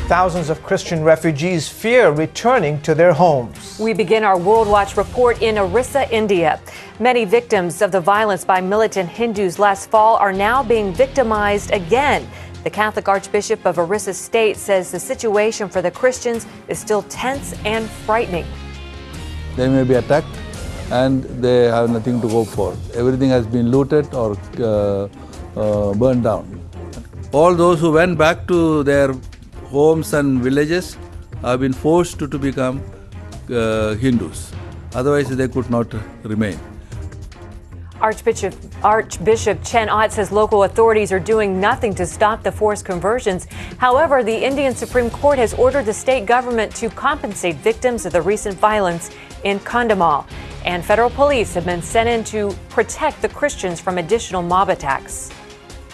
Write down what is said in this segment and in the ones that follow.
Thousands of Christian refugees fear returning to their homes. We begin our WorldWatch report in Orissa, India. Many victims of the violence by militant Hindus last fall are now being victimized again. The Catholic Archbishop of Orissa State says the situation for the Christians is still tense and frightening. They may be attacked and they have nothing to go for. Everything has been looted or burned down. All those who went back to their homes and villages have been forced to become Hindus. Otherwise, they could not remain. Archbishop Chen Ott says local authorities are doing nothing to stop the forced conversions. However, the Indian Supreme Court has ordered the state government to compensate victims of the recent violence in Kandhamal. And federal police have been sent in to protect the Christians from additional mob attacks.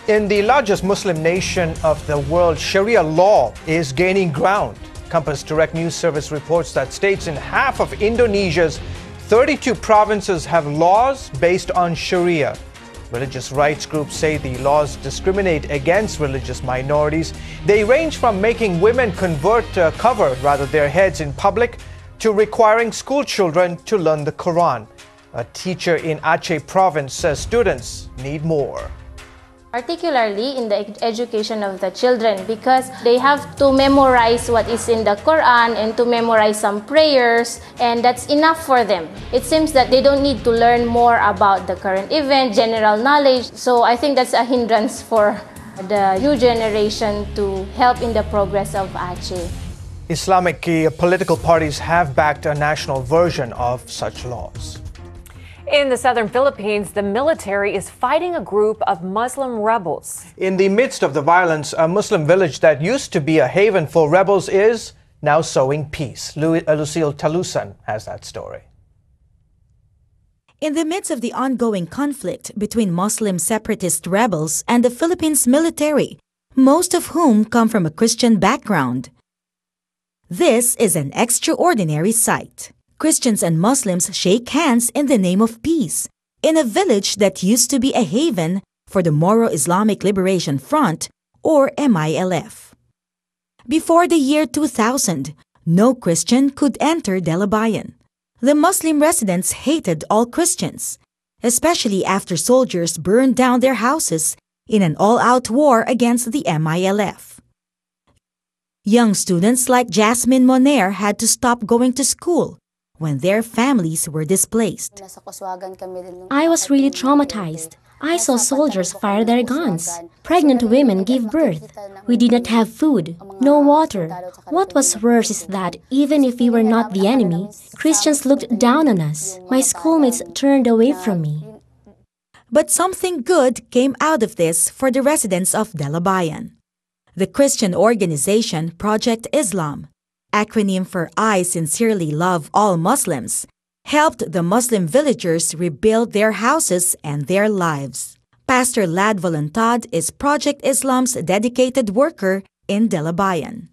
In the largest Muslim nation of the world, sharia law is gaining ground. Compass Direct News Service reports that states in half of Indonesia's 32 provinces have laws based on sharia. Religious rights groups say the laws discriminate against religious minorities. They range from making women cover their heads in public to requiring school children to learn the Quran. A teacher in Aceh province says students need more. Particularly in the education of the children, because they have to memorize what is in the Quran and to memorize some prayers, and that's enough for them. It seems that they don't need to learn more about the current event, general knowledge. So I think that's a hindrance for the new generation to help in the progress of Aceh. Islamic political parties have backed a national version of such laws. In the southern Philippines, the military is fighting a group of Muslim rebels. In the midst of the violence, a Muslim village that used to be a haven for rebels is now sowing peace. Lucille Talusan has that story. In the midst of the ongoing conflict between Muslim separatist rebels and the Philippines military, most of whom come from a Christian background, this is an extraordinary sight. Christians and Muslims shake hands in the name of peace in a village that used to be a haven for the Moro Islamic Liberation Front, or MILF. Before the year 2000, no Christian could enter Dalabayan. The Muslim residents hated all Christians, especially after soldiers burned down their houses in an all-out war against the MILF. Young students like Jasmine Moner had to stop going to school when their families were displaced. I was really traumatized. I saw soldiers fire their guns. Pregnant women give birth. We did not have food, no water. What was worse is that even if we were not the enemy, Christians looked down on us. My schoolmates turned away from me. But something good came out of this for the residents of Dalabayan. The Christian organization Project Islam, acronym for I Sincerely Love All Muslims, helped the Muslim villagers rebuild their houses and their lives. Pastor Lad Voluntad is Project Islam's dedicated worker in Dalabayan.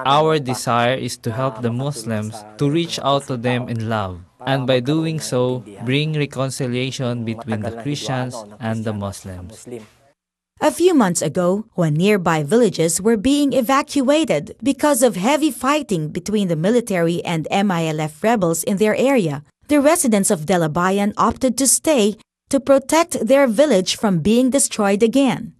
Our desire is to help the Muslims, to reach out to them in love, and by doing so, bring reconciliation between the Christians and the Muslims. A few months ago, when nearby villages were being evacuated because of heavy fighting between the military and MILF rebels in their area, the residents of Dalabayan opted to stay to protect their village from being destroyed again.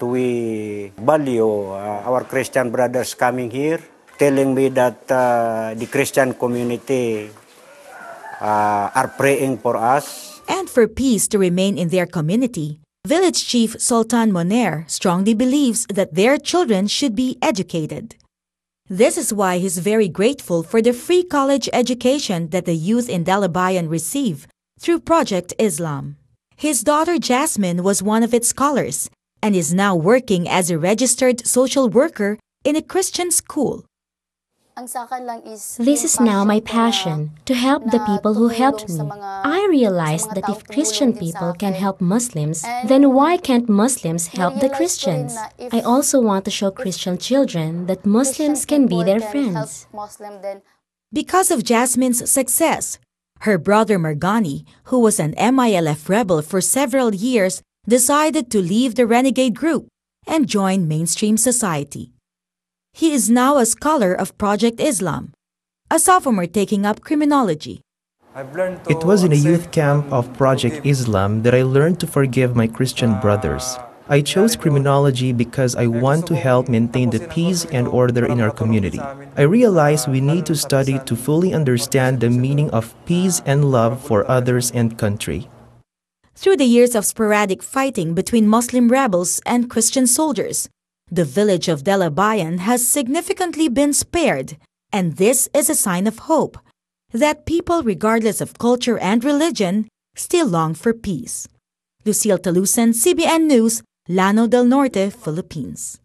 We value our Christian brothers coming here, telling me that the Christian community are praying for us. And for peace to remain in their community, Village Chief Sultan Moner strongly believes that their children should be educated. This is why he's very grateful for the free college education that the youth in Dalabayan receive through Project Islam. His daughter Jasmine was one of its scholars and is now working as a registered social worker in a Christian school. This is now my passion, to help the people who helped me. I realized that if Christian people can help Muslims, then why can't Muslims help the Christians? I also want to show Christian children that Muslims can be their friends. Because of Jasmine's success, her brother Margani, who was an MILF rebel for several years, decided to leave the renegade group and join mainstream society. He is now a scholar of Project Islam, a sophomore taking up criminology. It was in a youth camp of Project Islam that I learned to forgive my Christian brothers. I chose criminology because I want to help maintain the peace and order in our community. I realized we need to study to fully understand the meaning of peace and love for others and country. Through the years of sporadic fighting between Muslim rebels and Christian soldiers, the village of Delabayan has significantly been spared, and this is a sign of hope that people, regardless of culture and religion, still long for peace. Lucille Talusan, CBN News, Llano del Norte, Philippines.